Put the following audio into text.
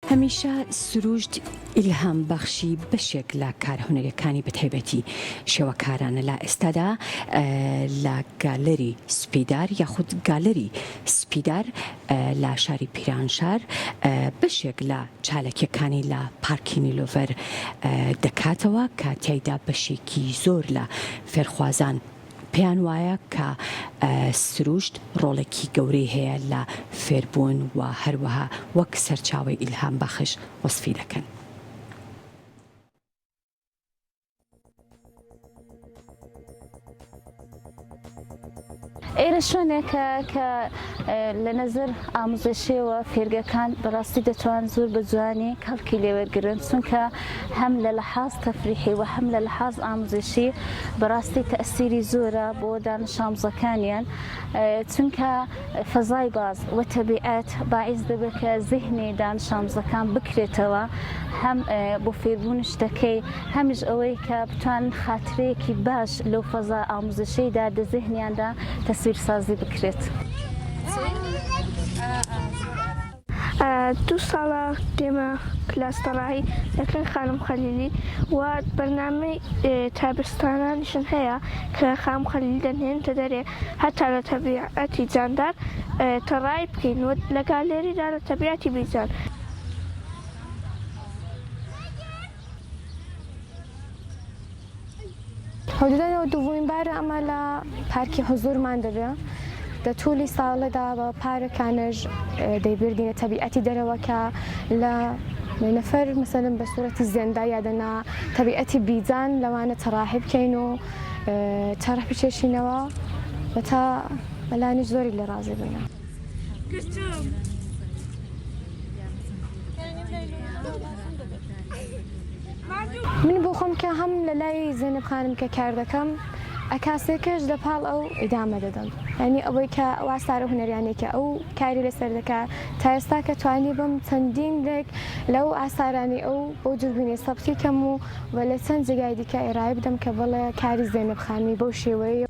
هەمیشە سروشت ئیلهام بەخشی بەشێک لە کارهونەرەکانی بەتایبەتی شێوەکارانە لە ئێستادا لە گالەری سپیدار یاخود گالەری سپیدار لە شاری پیرانشار بەشێک لە چالەکیەکانی لە پارکی نیلۆڤەر دەکاتەوە کە تیایدا بەشێکی زۆر لە فێرخوازان پێیان وایە کە سروشت ڕۆڵێکی گەورەی هەیە لە فێربوون و هەروەها وەک سەرچاوەی ئیلهام بەخش وەسفی دەکەن. ئێرە شوێنێکە کە لە نەزەر ئامۆزەشیەوە فێرگەکان بەڕاستی دەتوان زۆر بە جوانی کەڵکی لێوەرگرن چونکە هەم لە لەحاز تەفریحی و هەم لە لەحاز ئامۆزشی بەڕاستی تەئسیری زۆرە بۆ دانش ئامۆزەکانیان چونکە فەزای باز و تەبیعەت باعیز دەبێت کە زیهنی دانش ئامۆزەکان بکرێتەوە هەم بۆ فێربوونش دەکەی هەمیش ئەوەی کە بتوانن خاترەیەکی باش لەو فەزا ئامۆزشیدا لە زیهنیاندا تەسویرسازی بکرێت. 2 ساڵە دێمە کلاسەڕایی دەکەن خانم خەلیلی و بەرنامەی تابستانانیشن هەیە کە خانم خەلیلی دەنهێنتە دەرێ هەتا لە تەبیعەتی جاندار تەڕای بکەین و لە گالێریدا لە تەبیعەتی بیجان. حدوداً دومین بار ئەمە لە پارکی حزورمان دەبێت لە توولی ساڵەدا بە پارەکانش دەیبردینە تەبیعەتی دەرەوە کە لە نەفەر مثلن بە سوورەتی زێندا یادەنا تەبیعەتی بیجان لەوانە تەڕاحی بکەین و تەڕەح بچێشینەوە بە تا بەلانیش زۆری لە ڕازی بووینە. من بۆ خۆم کە هەم لە لای زێنەب خانم کە کار دەکەم ئەکاسێکەش لە پاڵ ئەو ئیدامە دەدەم ینی ئەوەی کە واسارە هونەریانێکە ئەو کاری لەسەر دەکات تا ئێستا کە توانی بم چەندین لێک لەو ئاسارانی ئەو بۆ جوبینێ سەبتی کەم و لە چەند جێگای دیکە ئێرای بدەم کە بڵێ کاری زێنەب خانمی بەو شێوەیە